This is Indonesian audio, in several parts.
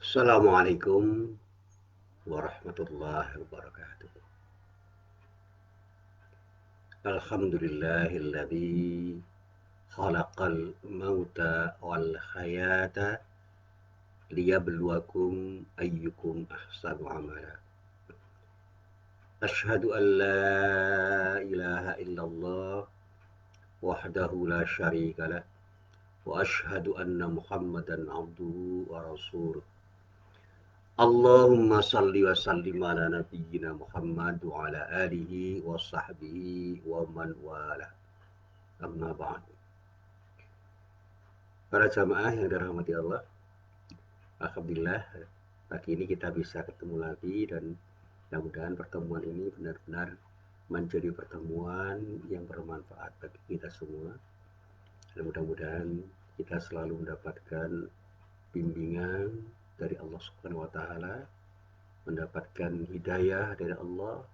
Assalamualaikum warahmatullahi wabarakatuh. Alhamdulillahilladzi khalaqal mauta wal hayata liyabluwakum ayyukum ahsanu amala. Asyhadu an la ilaha illallah wahdahu la syarika lah wa asyhadu anna Muhammadan abduhu wa rasuluh. Allahumma salli wa sallim ala nabiyyina Muhammad wa ala alihi wa sahbihi wa man wala. Amma ba'd. Para jamaah yang dirahmati Allah, alhamdulillah pagi ini kita bisa ketemu lagi dan mudah-mudahan pertemuan ini benar-benar menjadi pertemuan yang bermanfaat bagi kita semua. Dan mudah-mudahan kita selalu mendapatkan bimbingan dari Allah Subhanahu wa taala, mendapatkan hidayah dari Allah,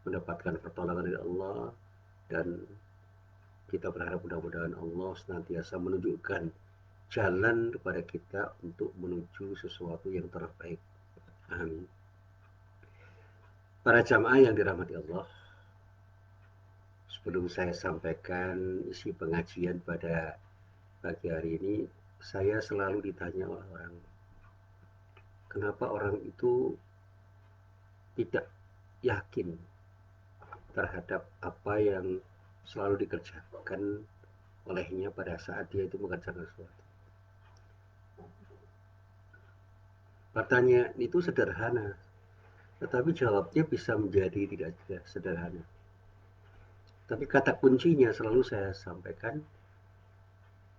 mendapatkan pertolongan dari Allah, dan kita berharap mudah-mudahan Allah senantiasa menunjukkan jalan kepada kita untuk menuju sesuatu yang terbaik. Amin. Para jamaah yang dirahmati Allah, sebelum saya sampaikan isi pengajian pada pagi hari ini, saya selalu ditanya oleh orang, kenapa orang itu tidak yakin terhadap apa yang selalu dikerjakan olehnya pada saat dia itu mengerjakan sesuatu. Pertanyaan itu sederhana, tetapi jawabnya bisa menjadi tidak sederhana. Tapi kata kuncinya selalu saya sampaikan,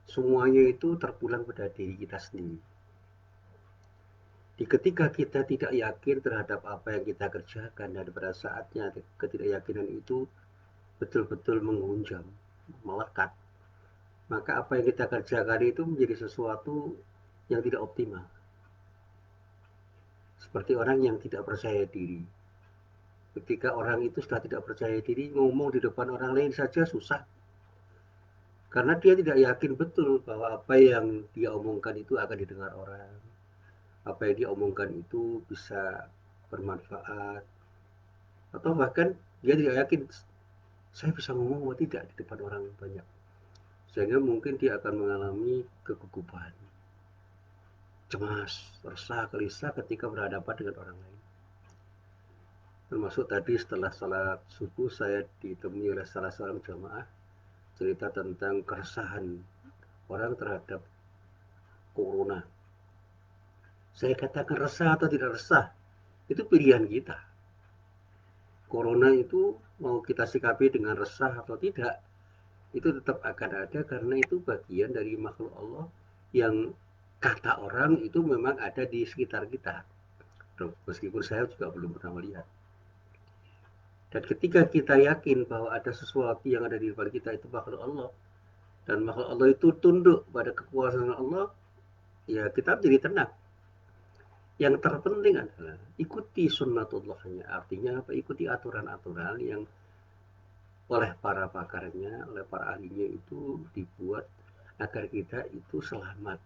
semuanya itu terpulang pada diri kita sendiri. Ketika kita tidak yakin terhadap apa yang kita kerjakan, dan pada saatnya ketidakyakinan itu betul-betul menghunjam, melekat, maka apa yang kita kerjakan itu menjadi sesuatu yang tidak optimal. Seperti orang yang tidak percaya diri. Ketika orang itu sudah tidak percaya diri, ngomong di depan orang lain saja susah. Karena dia tidak yakin betul bahwa apa yang dia omongkan itu akan didengar orang. Apa yang dia omongkan itu bisa bermanfaat. Atau bahkan dia tidak yakin, saya bisa ngomong atau tidak di depan orang banyak. Sehingga mungkin dia akan mengalami kegugupan, cemas, resah, gelisah ketika berhadapan dengan orang lain. Termasuk tadi setelah salat subuh saya ditemui oleh salah seorang jamaah cerita tentang keresahan orang terhadap corona. Saya katakan resah atau tidak resah, itu pilihan kita. Corona itu mau kita sikapi dengan resah atau tidak, itu tetap akan ada karena itu bagian dari makhluk Allah yang kata orang itu memang ada di sekitar kita. Meskipun saya juga belum pernah melihat. Dan ketika kita yakin bahwa ada sesuatu yang ada di depan kita itu makhluk Allah, dan makhluk Allah itu tunduk pada kekuasaan Allah, ya kita menjadi tenang. Yang terpenting adalah ikuti sunnatullahnya, artinya apa? Ikuti aturan-aturan yang oleh para pakarnya, oleh para ahlinya itu dibuat agar kita itu selamat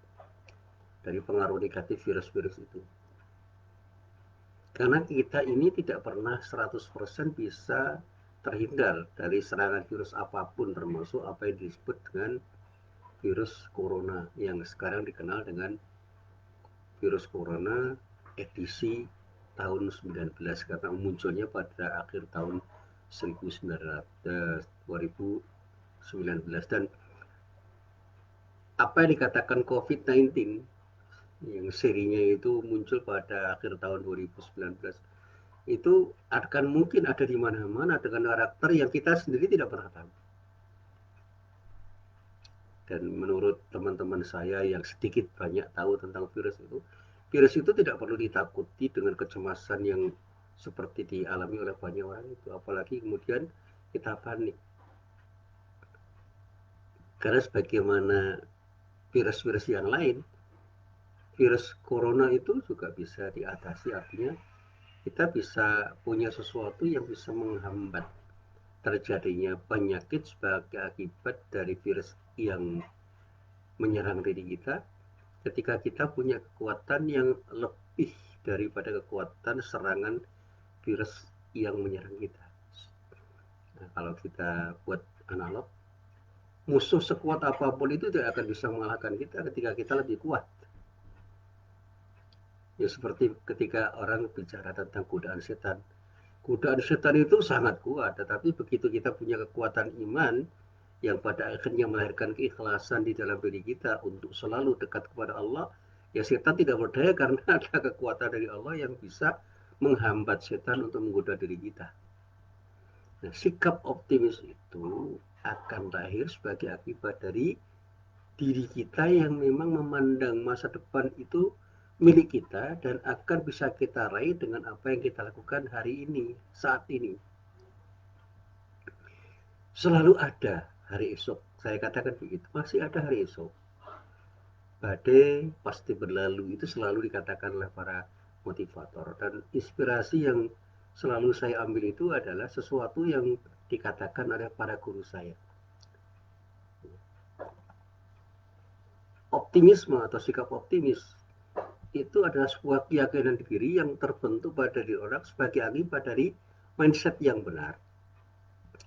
dari pengaruh negatif virus-virus itu. Karena kita ini tidak pernah 100% bisa terhindar dari serangan virus apapun, termasuk apa yang disebut dengan virus corona yang sekarang dikenal dengan virus corona edisi tahun 19, karena munculnya pada akhir tahun 2019. Dan apa yang dikatakan COVID-19 yang serinya itu muncul pada akhir tahun 2019 itu akan mungkin ada di mana-mana dengan karakter yang kita sendiri tidak pernah tahu. Dan menurut teman-teman saya yang sedikit banyak tahu tentang virus itu tidak perlu ditakuti dengan kecemasan yang seperti dialami oleh banyak orang itu, apalagi kemudian kita panik. Karena sebagaimana virus-virus yang lain, virus corona itu juga bisa diatasi, artinya kita bisa punya sesuatu yang bisa menghambat terjadinya penyakit sebagai akibat dari virus yang menyerang diri kita, ketika kita punya kekuatan yang lebih daripada kekuatan serangan virus yang menyerang kita. Nah, kalau kita buat analog, musuh sekuat apapun itu tidak akan bisa mengalahkan kita ketika kita lebih kuat. Ya seperti ketika orang bicara tentang godaan setan. Godaan setan itu sangat kuat, tetapi begitu kita punya kekuatan iman yang pada akhirnya melahirkan keikhlasan di dalam diri kita untuk selalu dekat kepada Allah, ya setan tidak berdaya karena ada kekuatan dari Allah yang bisa menghambat setan untuk menggoda diri kita. Nah, sikap optimis itu akan lahir sebagai akibat dari diri kita yang memang memandang masa depan itu milik kita dan akan bisa kita raih dengan apa yang kita lakukan hari ini, saat ini. Selalu ada hari esok. Saya katakan begitu, masih ada hari esok. Badai pasti berlalu, itu selalu dikatakan oleh para motivator. Dan inspirasi yang selalu saya ambil itu adalah sesuatu yang dikatakan oleh para guru saya. Optimisme atau sikap optimis itu adalah sebuah keyakinan diri yang terbentuk pada diri orang sebagai akibat dari mindset yang benar,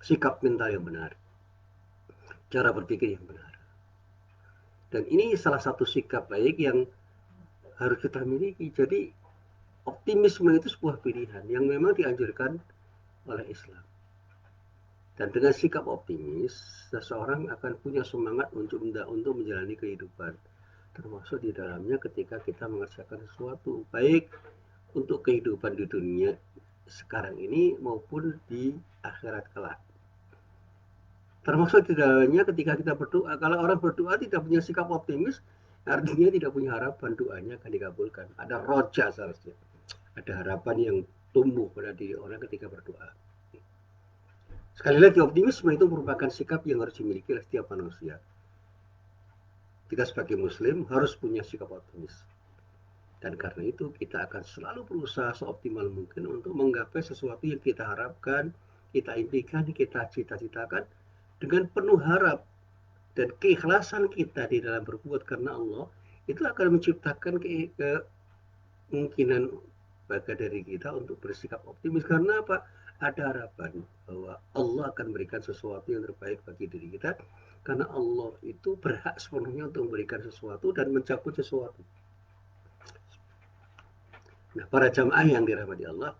sikap mental yang benar, cara berpikir yang benar. Dan ini salah satu sikap baik yang harus kita miliki. Jadi optimisme itu sebuah pilihan yang memang dianjurkan oleh Islam. Dan dengan sikap optimis, seseorang akan punya semangat untuk menjalani kehidupan. Termasuk di dalamnya ketika kita mengerjakan sesuatu, baik untuk kehidupan di dunia sekarang ini maupun di akhirat kelak. Termasuk di dalamnya ketika kita berdoa. Kalau orang berdoa tidak punya sikap optimis, artinya tidak punya harapan, doanya akan dikabulkan. Ada roja seharusnya. Ada harapan yang tumbuh pada diri orang ketika berdoa. Sekali lagi, optimisme itu merupakan sikap yang harus dimiliki oleh setiap manusia. Kita sebagai muslim harus punya sikap optimis. Dan karena itu kita akan selalu berusaha seoptimal mungkin untuk menggapai sesuatu yang kita harapkan, kita impikan, kita cita-citakan dengan penuh harap dan keikhlasan kita di dalam berbuat karena Allah, itu akan menciptakan kemungkinan bagi diri kita untuk bersikap optimis. Karena apa? Ada harapan bahwa Allah akan memberikan sesuatu yang terbaik bagi diri kita, karena Allah itu berhak sepenuhnya untuk memberikan sesuatu dan mencabut sesuatu. Nah, para jamaah yang dirahmati Allah,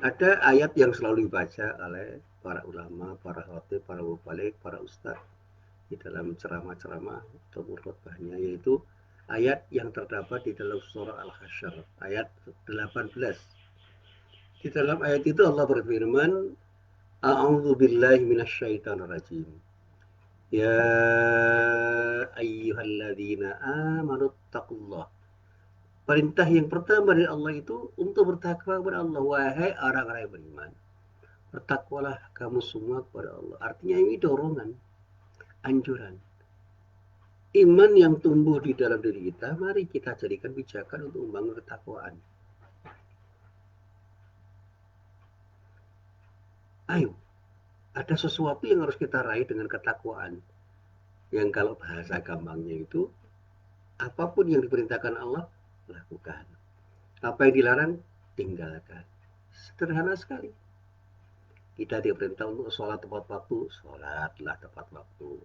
ada ayat yang selalu dibaca oleh para ulama, para khatib, para mubalik, para ustadz di dalam ceramah-ceramah atau khutbahnya, yaitu ayat yang terdapat di dalam surah Al-Hasyr ayat 18. Di dalam ayat itu Allah berfirman, A'udzu billahi minasyaitonir rajim. Ya ayyuhalladzina amanu taqullah. Perintah yang pertama dari Allah itu untuk bertakwa kepada Allah. Wahai orang-orang yang beriman, bertakwalah kamu semua kepada Allah. Artinya ini dorongan, anjuran. Iman yang tumbuh di dalam diri kita, mari kita jadikan pijakan untuk membangun ketakwaan. Ayo, ada sesuatu yang harus kita raih dengan ketakwaan. Yang kalau bahasa gampangnya itu, apapun yang diperintahkan Allah, lakukan. Apa yang dilarang, tinggalkan. Sederhana sekali. Kita diperintah untuk sholat tepat waktu, sholatlah tepat waktu.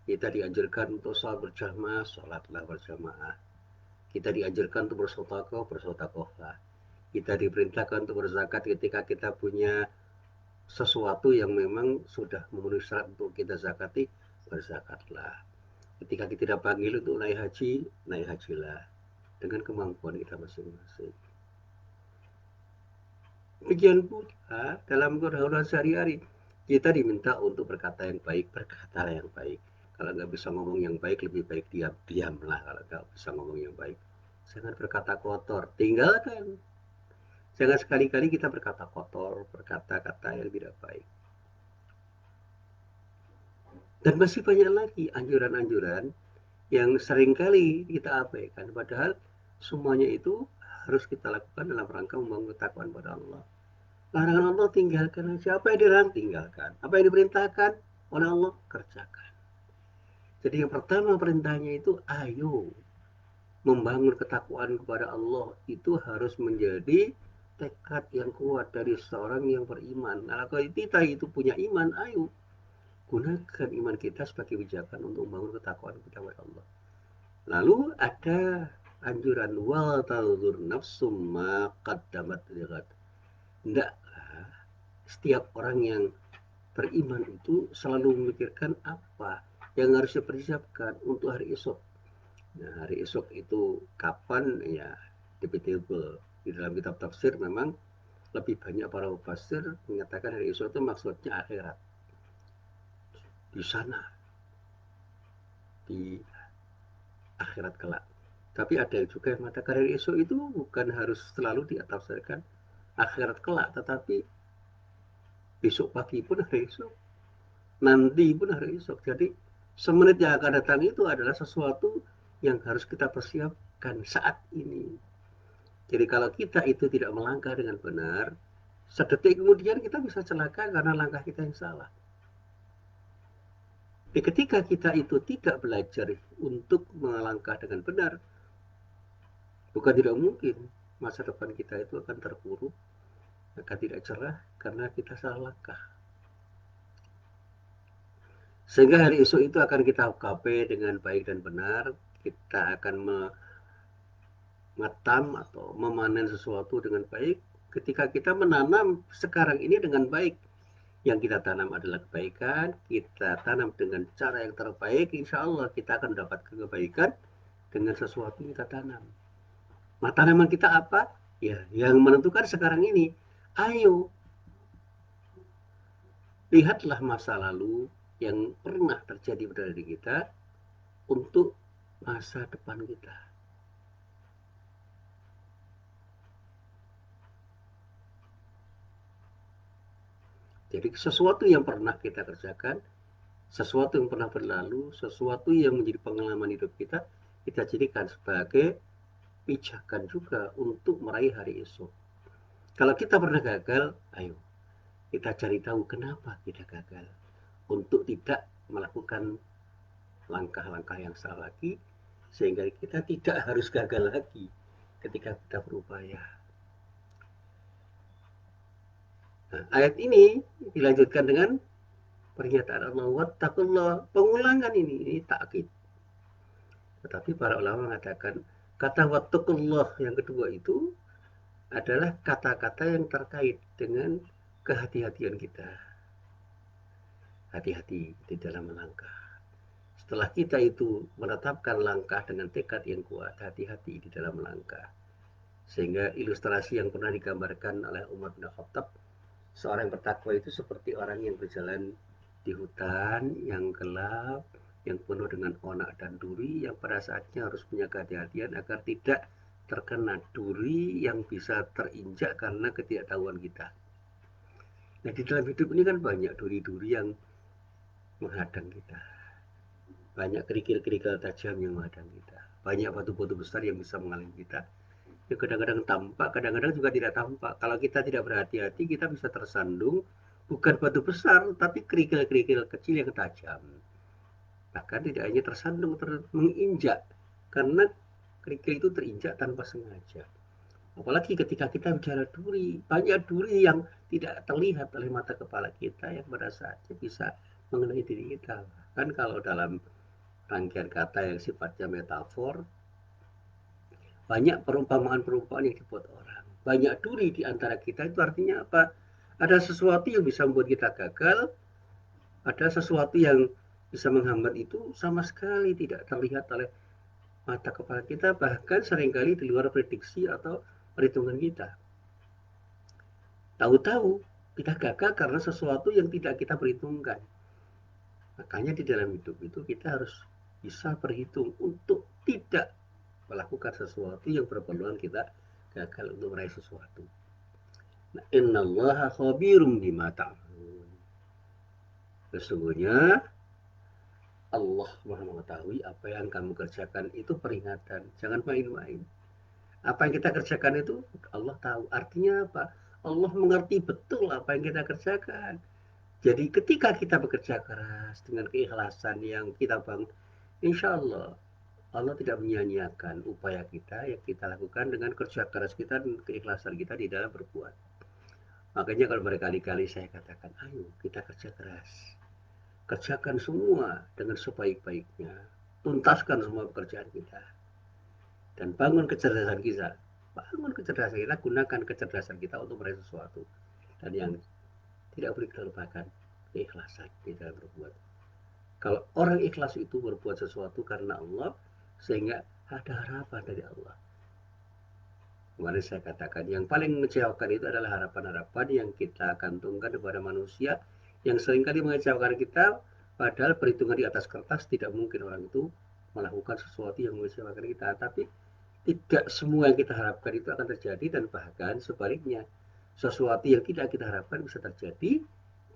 Kita dianjurkan untuk sholat berjamaah, sholatlah berjamaah. Kita dianjurkan untuk bersedekah, bersedekahlah. Kita diperintahkan untuk berzakat ketika kita punya sesuatu yang memang sudah memenuhi syarat untuk kita zakati, berzakatlah. Ketika kita tidak panggil untuk naik hajilah dengan kemampuan kita masing-masing. Demikian pula dalam kehidupan sehari-hari kita diminta untuk berkata yang baik, berkatalah yang baik. Kalau nggak bisa ngomong yang baik, lebih baik diamlah. Kalau nggak bisa ngomong yang baik, jangan berkata kotor, tinggalkan. Jangan sekali-kali kita berkata kotor, berkata-kata yang tidak baik. Dan masih banyak lagi anjuran-anjuran yang seringkali kita abaikan. Padahal semuanya itu harus kita lakukan dalam rangka membangun ketakwaan pada Allah. Larangan Allah tinggalkan aja. Apa yang dilarang tinggalkan. Apa yang diperintahkan oleh Allah kerjakan. Jadi yang pertama perintahnya itu ayo. membangun ketakwaan kepada Allah itu harus menjadi tekad yang kuat dari seorang yang beriman. Nah, kalau kita itu punya iman, ayo gunakan iman kita sebagai pijakan untuk membangun ketakwaan kita kepada Allah. Lalu ada anjuran wal tanzur nafsum ma qaddamat lighad. Hendaklah setiap orang yang beriman itu selalu memikirkan apa yang harus dipersiapkan untuk hari esok. Nah, hari esok itu kapan ya debatable. Di dalam kitab tafsir memang lebih banyak para mufassir menyatakan hari esok itu maksudnya akhirat. Di sana, di akhirat kelak. Tapi ada juga yang mengatakan hari esok itu bukan harus selalu ditafsirkan akhirat kelak, tetapi besok pagi pun hari esok, nanti pun hari esok. Jadi semenit yang akan datang itu adalah sesuatu yang harus kita persiapkan saat ini. Jadi kalau kita itu tidak melangkah dengan benar, sedetik kemudian kita bisa celaka karena langkah kita yang salah. Jadi ketika kita itu tidak belajar untuk melangkah dengan benar, bukan tidak mungkin masa depan kita itu akan terpuruk, akan tidak cerah karena kita salah langkah. Sehingga hari esok itu akan kita ukapi dengan baik dan benar, kita akan mengetam atau memanen sesuatu dengan baik. Ketika kita menanam sekarang ini dengan baik, yang kita tanam adalah kebaikan, kita tanam dengan cara yang terbaik, insya Allah kita akan dapat kebaikan dengan sesuatu yang kita tanam. Nah, tanaman kita apa? Ya, yang menentukan sekarang ini. Ayo, lihatlah masa lalu yang pernah terjadi pada diri kita untuk masa depan kita. Jadi sesuatu yang pernah kita kerjakan, sesuatu yang pernah berlalu, sesuatu yang menjadi pengalaman hidup kita, kita jadikan sebagai pijakan juga untuk meraih hari esok. Kalau kita pernah gagal, ayo kita cari tahu kenapa kita gagal. Untuk tidak melakukan langkah-langkah yang salah lagi, sehingga kita tidak harus gagal lagi ketika kita berupaya. Nah, ayat ini dilanjutkan dengan pernyataan Allah, wattaqullah, pengulangan ini takkid. Tetapi para ulama mengatakan kata wattaqullah yang kedua itu adalah kata-kata yang terkait dengan kehati-hatian kita. Hati-hati di dalam melangkah. Setelah kita itu menetapkan langkah dengan tekad yang kuat, hati-hati di dalam melangkah. Sehingga ilustrasi yang pernah digambarkan oleh Umar bin Khattab, seorang yang bertakwa itu seperti orang yang berjalan di hutan yang gelap, yang penuh dengan onak dan duri, yang pada saatnya harus punya kehati-hatian agar tidak terkena duri yang bisa terinjak karena ketidaktahuan kita. Nah, di dalam hidup ini kan banyak duri-duri yang menghadang kita. Banyak kerikil-kerikil tajam yang menghadang kita. Banyak batu-batu besar yang bisa menghalangi kita. Ya, kadang-kadang tampak, kadang-kadang juga tidak tampak. Kalau kita tidak berhati-hati, kita bisa tersandung bukan batu besar, tapi kerikil-kerikil kecil yang tajam. Bahkan tidak hanya tersandung, menginjak. Karena kerikil itu terinjak tanpa sengaja. Apalagi ketika kita bicara duri, banyak duri yang tidak terlihat oleh mata kepala kita yang pada saatnya bisa mengenai diri kita. Kan kalau dalam rangkaian kata yang sifatnya metafor, banyak perumpamaan-perumpamaan yang dibuat orang. Banyak duri di antara kita itu artinya apa? Ada sesuatu yang bisa membuat kita gagal, ada sesuatu yang bisa menghambat itu sama sekali tidak terlihat oleh mata kepala kita, bahkan seringkali di luar prediksi atau perhitungan kita. Tahu-tahu kita gagal karena sesuatu yang tidak kita perhitungkan. Makanya di dalam hidup itu kita harus bisa berhitung untuk tidak melakukan sesuatu yang berpeluang kita gagal untuk meraih sesuatu. Nah, innallaha khabirum bima ta'malun. Sesungguhnya Allah Maha mengetahui apa yang kamu kerjakan, itu peringatan. Jangan main-main. Apa yang kita kerjakan itu Allah tahu. Artinya apa? Allah mengerti betul apa yang kita kerjakan. Jadi ketika kita bekerja keras dengan keikhlasan yang kita bangun, insya Allah Allah tidak menyia-nyiakan upaya kita yang kita lakukan dengan kerja keras kita dan keikhlasan kita di dalam berbuat. Makanya kalau berkali-kali saya katakan, ayo kita kerja keras. Kerjakan semua dengan sebaik-baiknya. Tuntaskan semua pekerjaan kita. Dan bangun kecerdasan kita. Bangun kecerdasan kita, gunakan kecerdasan kita untuk meraih sesuatu. Dan yang tidak boleh kita lupakan, keikhlasan di dalam berbuat. Kalau orang ikhlas itu berbuat sesuatu karena Allah, sehingga ada harapan dari Allah. Kemarin saya katakan, yang paling mengecewakan itu adalah harapan-harapan yang kita gantungkan kepada manusia, yang seringkali mengecewakan kita, padahal perhitungan di atas kertas tidak mungkin orang itu melakukan sesuatu yang mengecewakan kita. Tapi tidak semua yang kita harapkan itu akan terjadi, dan bahkan sebaliknya, sesuatu yang tidak kita harapkan bisa terjadi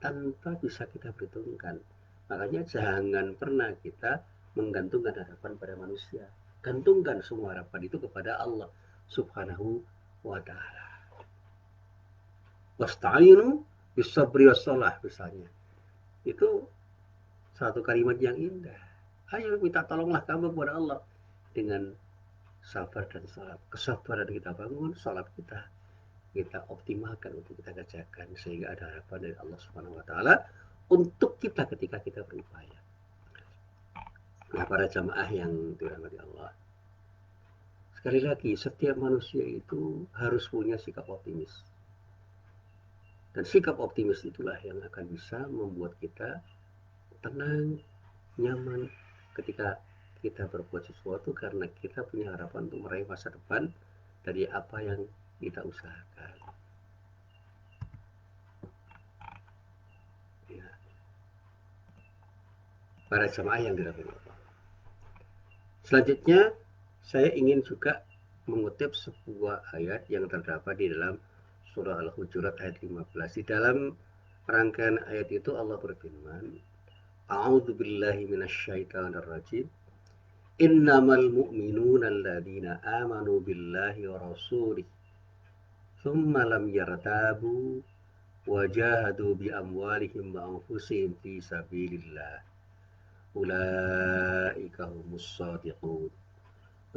tanpa bisa kita perhitungkan. Makanya jangan pernah kita menggantungkan harapan pada manusia. Gantungkan semua harapan itu kepada Allah Subhanahu wa ta'ala. Wasta'inu bisabri wassalah misalnya. Itu satu kalimat yang indah. Ayo minta tolonglah kamu kepada Allah dengan sabar dan salat. Kesabaran kita bangun, salat kita optimalkan untuk kita kerjakan sehingga ada harapan dari Allah Subhanahu wa taala untuk kita ketika kita berupaya. Nah, para jamaah yang dirahmati Allah. Sekali lagi, setiap manusia itu harus punya sikap optimis. Dan sikap optimis itulah yang akan bisa membuat kita tenang, nyaman ketika kita berbuat sesuatu karena kita punya harapan untuk meraih masa depan dari apa yang kita usahakan. Ya. Para jamaah yang dirahmati Allah. Selanjutnya, saya ingin juga mengutip sebuah ayat yang terdapat di dalam surah Al-Hujurat ayat 15. Di dalam rangkaian ayat itu Allah berfirman, A'udzu billahi minasyaitonir rajim. Innamal mu'minuna alladzina amanu billahi wa rasulih thumma lam yartabu wa jahadu bi amwalihim wa anfusihim fi sabilillah. Ulaika humus shadiqun.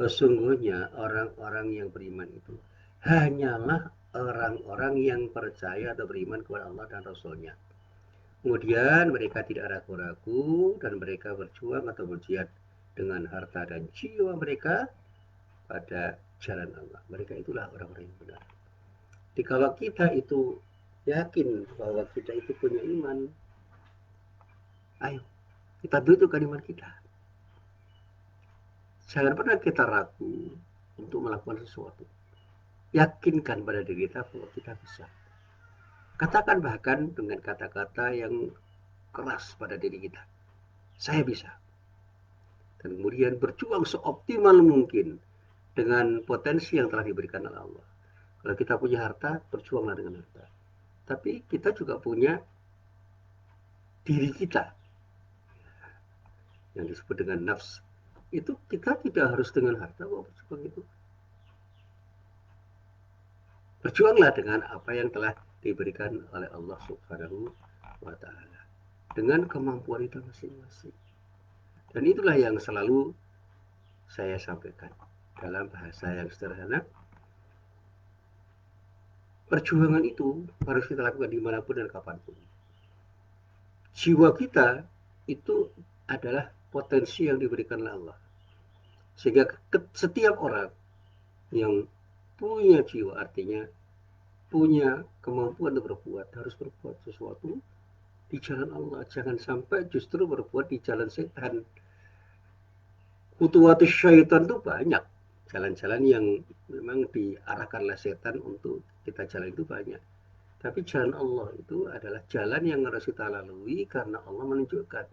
Sesungguhnya orang-orang yang beriman itu hanyalah orang-orang yang percaya atau beriman kepada Allah dan Rasul-Nya. Kemudian mereka tidak ragu-ragu dan mereka berjuang atau berjihad dengan harta dan jiwa mereka pada jalan Allah. Mereka itulah orang-orang yang benar. Jadi kalau kita itu yakin bahwa kita itu punya iman, ayo kita tunjukkan iman kita. Jangan pernah kita ragu untuk melakukan sesuatu. Yakinkan pada diri kita bahwa kita bisa. Katakan bahkan dengan kata-kata yang keras pada diri kita. Saya bisa. Dan kemudian berjuang seoptimal mungkin dengan potensi yang telah diberikan oleh Allah. Kalau kita punya harta, berjuanglah dengan harta. Tapi kita juga punya diri kita yang disebut dengan nafs. Itu kita tidak harus dengan harta kok berjuang itu. Berjuanglah dengan apa yang telah diberikan oleh Allah Subhanahu wa ta'ala dengan kemampuan kita masing-masing. Dan itulah yang selalu saya sampaikan dalam bahasa yang sederhana. Perjuangan itu harus kita lakukan dimanapun dan kapanpun. Jiwa kita itu adalah potensi yang diberikan oleh Allah. Sehingga setiap orang yang punya jiwa, artinya punya kemampuan untuk berbuat, harus berbuat sesuatu di jalan Allah. Jangan sampai justru berbuat di jalan setan. Khutuwatus syaitan itu banyak. Jalan-jalan yang memang diarahkan oleh setan untuk kita jalan itu banyak. Tapi jalan Allah itu adalah jalan yang harus kita lalui karena Allah menunjukkan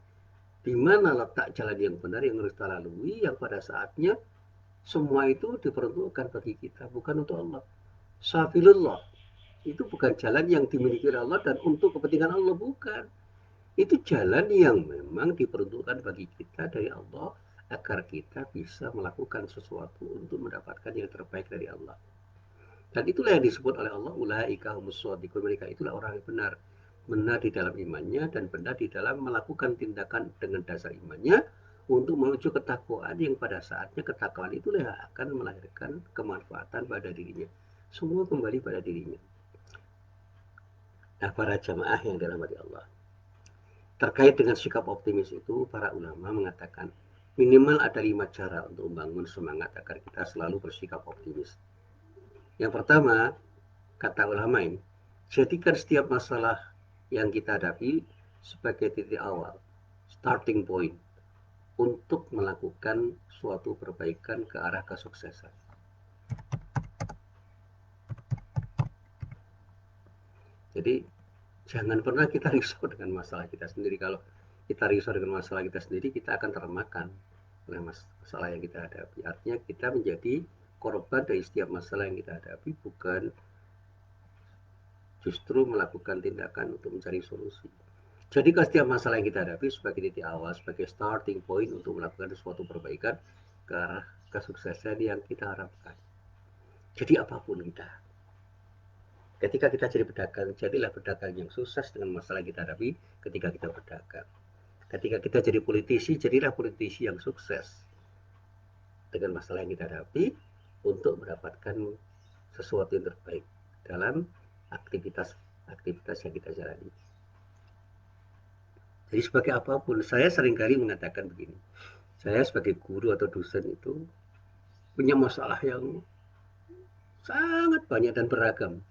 di mana letak jalan yang benar yang harus kita lalui, yang pada saatnya semua itu diperuntukkan bagi kita, bukan untuk Allah. Safilullah itu bukan jalan yang dimiliki Allah dan untuk kepentingan Allah, bukan. Itu jalan yang memang diperuntukkan bagi kita dari Allah agar kita bisa melakukan sesuatu untuk mendapatkan yang terbaik dari Allah. Dan itulah yang disebut oleh Allah, ulaika humus shadiqun. Mereka itulah orang yang benar. Benar di dalam imannya dan benar di dalam melakukan tindakan dengan dasar imannya untuk menuju ketakwaan yang pada saatnya ketakwaan itulah yang akan melahirkan kemanfaatan pada dirinya. Semua kembali pada dirinya. Nah, para jamaah yang dirahmati Allah, terkait dengan sikap optimis itu, para ulama mengatakan minimal ada 5 cara untuk membangun semangat agar kita selalu bersikap optimis. Yang pertama, kata ulama ini, jadikan setiap masalah yang kita hadapi sebagai titik awal, starting point, untuk melakukan suatu perbaikan ke arah kesuksesan. Jadi jangan pernah kita risau dengan masalah kita sendiri. Kalau kita risau dengan masalah kita sendiri, kita akan termakan oleh masalah yang kita hadapi. Artinya kita menjadi korban dari setiap masalah yang kita hadapi, bukan justru melakukan tindakan untuk mencari solusi. Jadi setiap masalah yang kita hadapi sebagai titik awal, sebagai starting point untuk melakukan suatu perbaikan ke arah kesuksesan yang kita harapkan. Jadi apapun kita, ketika kita jadi pedagang, jadilah pedagang yang sukses dengan masalah yang kita hadapi ketika kita berdagang. Ketika kita jadi politisi, jadilah politisi yang sukses dengan masalah yang kita hadapi untuk mendapatkan sesuatu yang terbaik dalam aktivitas yang kita jalani. Jadi sebagai apapun, saya seringkali mengatakan begini, saya sebagai guru atau dosen itu punya masalah yang sangat banyak dan beragam.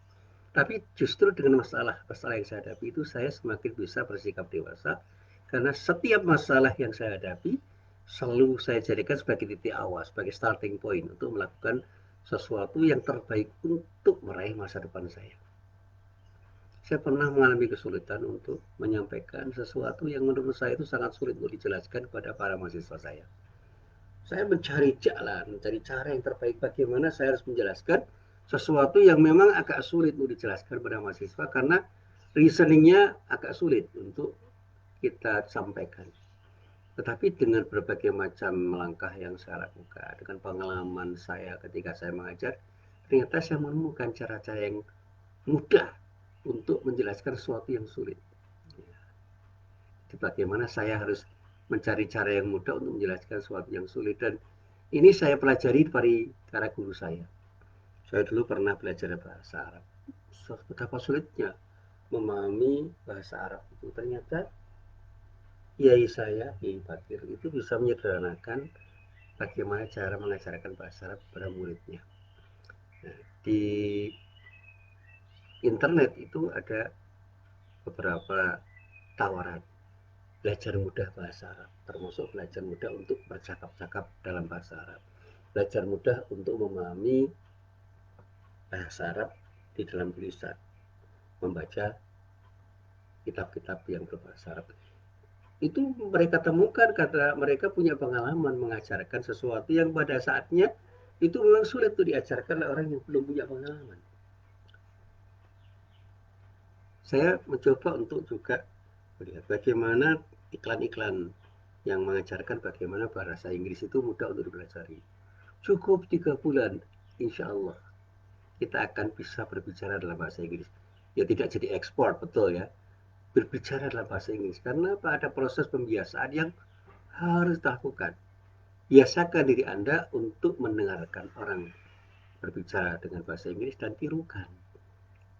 Tapi justru dengan masalah yang saya hadapi itu, saya semakin bisa bersikap dewasa, karena setiap masalah yang saya hadapi selalu saya jadikan sebagai titik awal, sebagai starting point untuk melakukan sesuatu yang terbaik untuk meraih masa depan saya. Saya pernah mengalami kesulitan untuk menyampaikan sesuatu yang menurut saya itu sangat sulit untuk dijelaskan kepada para mahasiswa saya. Saya mencari jalan, mencari cara yang terbaik bagaimana saya harus menjelaskan sesuatu yang memang agak sulit untuk dijelaskan pada mahasiswa karena reasoningnya agak sulit untuk kita sampaikan. Tetapi dengan berbagai macam langkah yang saya lakukan, dengan pengalaman saya ketika saya mengajar, ternyata saya menemukan cara-cara yang mudah untuk menjelaskan sesuatu yang sulit. Jadi bagaimana saya harus mencari cara yang mudah untuk menjelaskan sesuatu yang sulit, dan ini saya pelajari dari para guru saya. Saya dulu pernah belajar bahasa Arab. Betapa sulitnya memahami bahasa Arab itu. Ternyata kiai saya, Kiai Bakir, itu bisa menyederhanakan bagaimana cara mengajarkan bahasa Arab kepada muridnya. Nah, di internet itu ada beberapa tawaran belajar mudah bahasa Arab, termasuk belajar mudah untuk bercakap-cakap dalam bahasa Arab, belajar mudah untuk memahami bahasa Arab di dalam tulisan, membaca kitab-kitab yang berbahasa Arab. Itu mereka temukan karena mereka punya pengalaman mengajarkan sesuatu yang pada saatnya itu memang sulit untuk diajarkan oleh orang yang belum punya pengalaman. Saya mencoba untuk juga melihat bagaimana iklan-iklan yang mengajarkan bagaimana bahasa Inggris itu mudah untuk dipelajari. Cukup 3 bulan, insya Allah kita akan bisa berbicara dalam bahasa Inggris. Ya tidak jadi ekspor, betul ya. Berbicara dalam bahasa Inggris. Karena apa? Ada proses pembiasaan yang harus dilakukan. Biasakan diri Anda untuk mendengarkan orang berbicara dengan bahasa Inggris dan tirukan.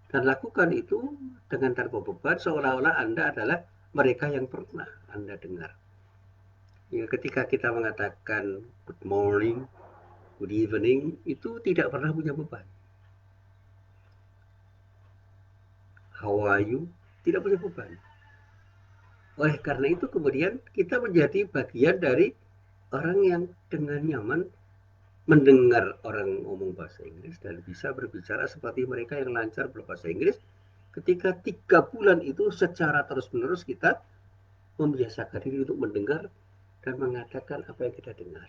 Dan lakukan itu dengan tanpa beban, seolah-olah Anda adalah mereka yang pernah Anda dengar. Ya, ketika kita mengatakan good morning, good evening, itu tidak pernah punya beban. How are you? Tidak punya beban. Oleh karena itu kemudian kita menjadi bagian dari orang yang dengan nyaman mendengar orang ngomong bahasa Inggris dan bisa berbicara seperti mereka yang lancar berbahasa Inggris ketika 3 bulan itu secara terus-menerus kita membiasakan diri untuk mendengar dan mengatakan apa yang kita dengar.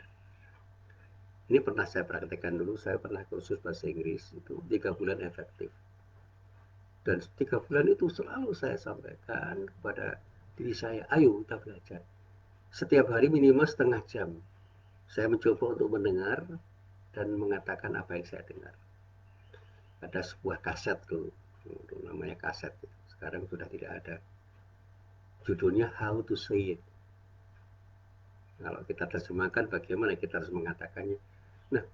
Ini pernah saya praktekkan dulu, saya pernah kursus bahasa Inggris itu 3 bulan efektif. Dan 3 bulan itu selalu saya sampaikan kepada diri saya, ayo kita belajar. Setiap hari minimal setengah jam. Saya mencoba untuk mendengar dan mengatakan apa yang saya dengar. Ada sebuah kaset dulu, namanya kaset. Sekarang sudah tidak ada. Judulnya How to Say It. Kalau kita terjemahkan bagaimana kita harus mengatakannya. Nah,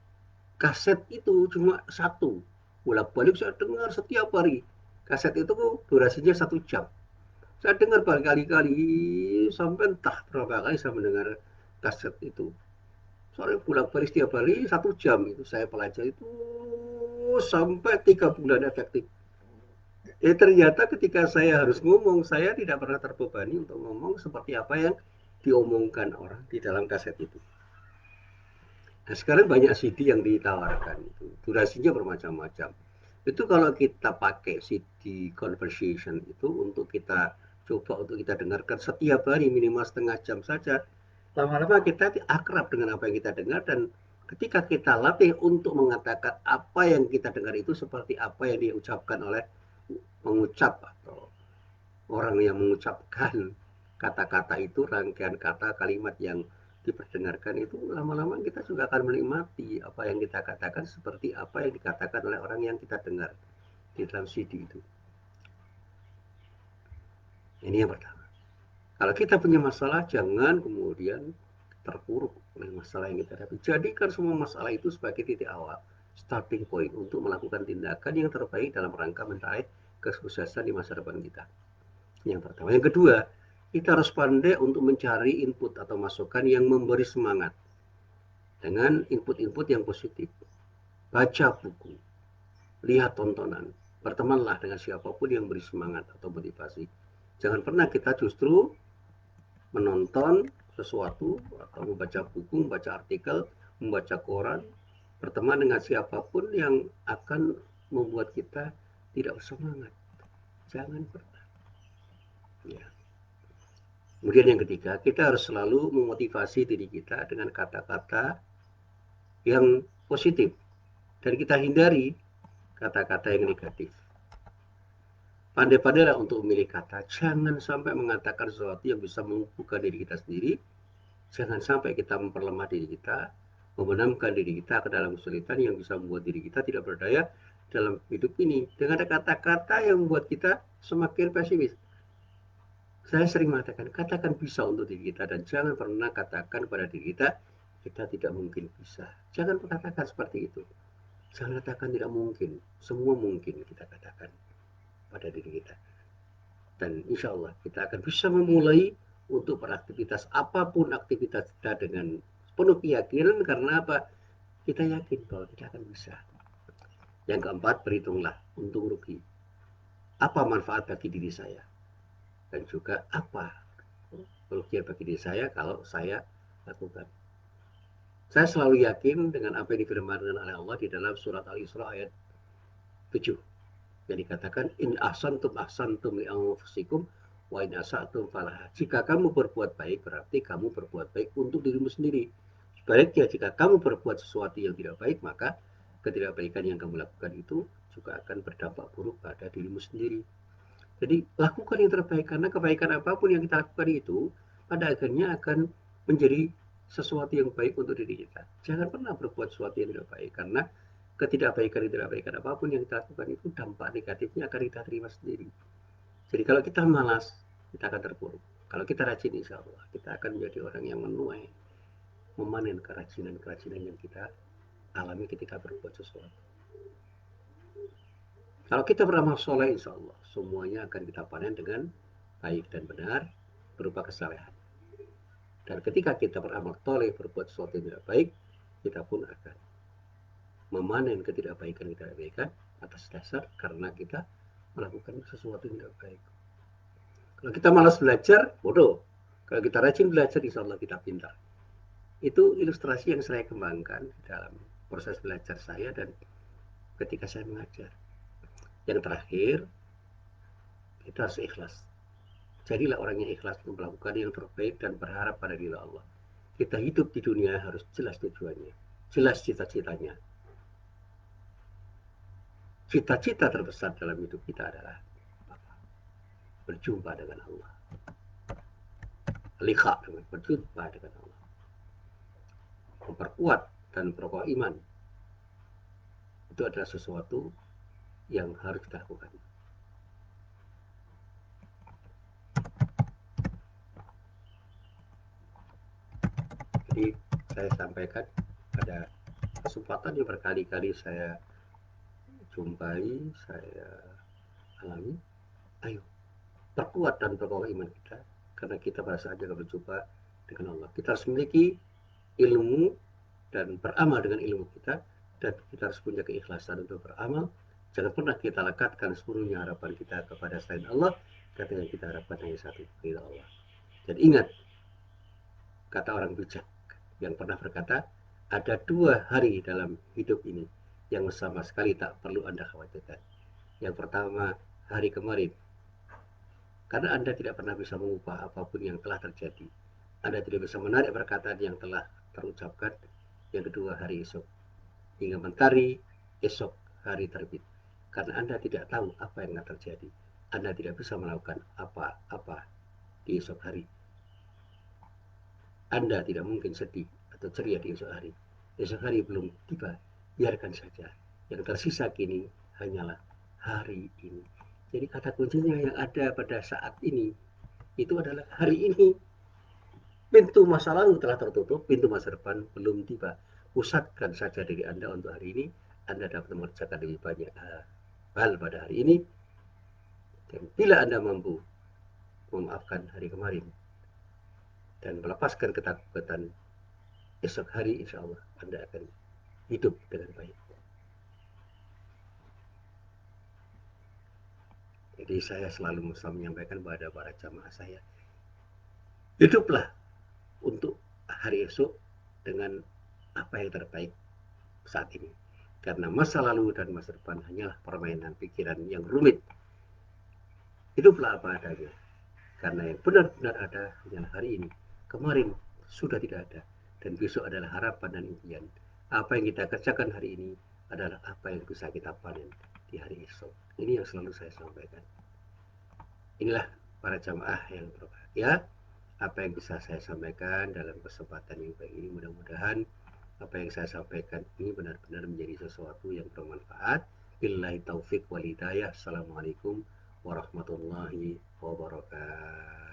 kaset itu cuma satu. Bolak-balik saya dengar setiap hari. Kaset itu durasinya 1 jam. Saya dengar berkali-kali sampai entah berapa kali saya mendengar kaset itu. Soalnya bolak-balik setiap hari 1 jam itu saya pelajari itu sampai 3 bulan efektif. Ternyata ketika saya harus ngomong, saya tidak pernah terbebani untuk ngomong seperti apa yang diomongkan orang di dalam kaset itu. Nah, sekarang banyak CD yang ditawarkan itu, durasinya bermacam-macam. Itu kalau kita pakai CD conversation itu untuk kita coba untuk kita dengarkan setiap hari minimal setengah jam saja, lama-lama kita akrab dengan apa yang kita dengar dan ketika kita latih untuk mengatakan apa yang kita dengar itu seperti apa yang diucapkan oleh mengucap atau orang yang mengucapkan kata-kata itu, rangkaian kata kalimat yang diperdengarkan itu lama-lama kita juga akan menikmati apa yang kita katakan seperti apa yang dikatakan oleh orang yang kita dengar di dalam CD itu. Ini yang pertama. Kalau kita punya masalah, jangan kemudian terpuruk oleh masalah yang kita hadapi. Jadikan semua masalah itu sebagai titik awal, starting point untuk melakukan tindakan yang terbaik dalam rangka meraih kesuksesan di masa depan kita. Yang pertama. Yang kedua, kita harus pandai untuk mencari input atau masukan yang memberi semangat dengan input-input yang positif. Baca buku, lihat tontonan, bertemanlah dengan siapapun yang beri semangat atau motivasi. Jangan pernah kita justru menonton sesuatu atau membaca buku, membaca artikel, membaca koran, berteman dengan siapapun yang akan membuat kita tidak bersemangat. Jangan pernah. Ya. Kemudian yang ketiga, kita harus selalu memotivasi diri kita dengan kata-kata yang positif dan kita hindari kata-kata yang negatif. Pandai-pandailah untuk memilih kata, jangan sampai mengatakan sesuatu yang bisa membuka diri kita sendiri, jangan sampai kita memperlemah diri kita, membenamkan diri kita ke dalam kesulitan yang bisa membuat diri kita tidak berdaya dalam hidup ini dengan kata-kata yang membuat kita semakin pesimis. Saya sering mengatakan, katakan bisa untuk diri kita dan jangan pernah katakan pada diri kita, kita tidak mungkin bisa. Jangan katakan seperti itu. Jangan katakan tidak mungkin. Semua mungkin kita katakan pada diri kita. Dan insya Allah kita akan bisa memulai untuk beraktivitas apapun aktivitas kita dengan penuh keyakinan karena apa? Kita yakin bahwa kita akan bisa. Yang keempat, berhitunglah untung rugi. Apa manfaat bagi diri saya? Dan juga apa kerugian bagi diri saya kalau saya lakukan. Saya selalu yakin dengan apa yang difirmankan oleh Allah di dalam surat Al-Isra ayat 7 yang dikatakan in ahsantum li anfusikum wa in asatum falaha. Jika kamu berbuat baik berarti kamu berbuat baik untuk dirimu sendiri. Sebaliknya jika kamu berbuat sesuatu yang tidak baik maka ketidakbaikan yang kamu lakukan itu juga akan berdampak buruk pada dirimu sendiri. Jadi lakukan yang terbaik karena kebaikan apapun yang kita lakukan itu pada akhirnya akan menjadi sesuatu yang baik untuk diri kita. Jangan pernah berbuat sesuatu yang tidak baik karena ketidakbaikan apapun yang kita lakukan itu dampak negatifnya akan kita terima sendiri. Jadi kalau kita malas, kita akan terpuruk. Kalau kita rajin, insya Allah kita akan menjadi orang yang menuai, memanen kerajinan-kerajinan yang kita alami ketika berbuat sesuatu. Kalau kita beramal soleh, insya Allah semuanya akan kita panen dengan baik dan benar berupa kesalehan. Dan ketika kita beramal soleh, berbuat sesuatu yang tidak baik, kita pun akan memanen ketidakbaikan atas dasar karena kita melakukan sesuatu yang tidak baik. Kalau kita malas belajar, bodoh. Kalau kita rajin belajar, insya Allah kita pintar. Itu ilustrasi yang saya kembangkan dalam proses belajar saya dan ketika saya mengajar. Yang terakhir, kita harus ikhlas. Jadilah orang yang ikhlas untuk melakukan yang terbaik dan berharap pada diri Allah. Kita hidup di dunia harus jelas tujuannya, jelas cita-citanya. Cita-cita terbesar dalam hidup kita adalah berjumpa dengan Allah. Liqa dengan berjumpa dengan Allah. Memperkuat dan memperkuat iman. Itu adalah sesuatu yang harus kita lakukan. Jadi saya sampaikan pada kesempatan yang berkali-kali saya jumpai, saya alami, ayo perkuat dan perkokoh iman kita, karena kita pada saat akan berjumpa dengan Allah. Kita harus memiliki ilmu dan beramal dengan ilmu kita, dan kita harus punya keikhlasan untuk beramal. Jangan pernah kita lekatkan seluruhnya harapan kita kepada selain Allah, karena yang kita harapkan hanya satu, ridha Allah. Dan ingat kata orang bijak yang pernah berkata, ada 2 hari dalam hidup ini yang sama sekali tak perlu Anda khawatirkan. Yang pertama, hari kemarin, karena Anda tidak pernah bisa mengubah apapun yang telah terjadi. Anda tidak bisa menarik perkataan yang telah terucapkan. Yang kedua, hari esok, hingga mentari esok hari terbit. Karena Anda tidak tahu apa yang akan terjadi. Anda tidak bisa melakukan apa-apa di esok hari. Anda tidak mungkin sedih atau ceria di esok hari. Esok hari belum tiba, biarkan saja. Yang tersisa kini hanyalah hari ini. Jadi kata kuncinya yang ada pada saat ini itu adalah hari ini. Pintu masa lalu telah tertutup, pintu masa depan belum tiba. Pusatkan saja diri Anda untuk hari ini. Anda dapat mengerjakan lebih banyak hal pada hari ini. Dan bila Anda mampu memaafkan hari kemarin dan melepaskan ketakutan esok hari, insya Allah Anda akan hidup dengan baik. Jadi saya selalu menyampaikan kepada para jamaah saya, hiduplah untuk hari esok dengan apa yang terbaik saat ini. Karena masa lalu dan masa depan hanyalah permainan pikiran yang rumit. Hiduplah apa adanya. Karena yang benar-benar ada hanyalah hari ini. Kemarin sudah tidak ada. Dan besok adalah harapan dan impian. Apa yang kita kerjakan hari ini adalah apa yang bisa kita panen di hari esok. Ini yang selalu saya sampaikan. Inilah para jamaah yang berbahagia, apa yang bisa saya sampaikan dalam kesempatan yang baik ini. Mudah-mudahan apa yang saya sampaikan ini benar-benar menjadi sesuatu yang bermanfaat. Billahi taufik wal hidayah. Assalamualaikum warahmatullahi wabarakatuh.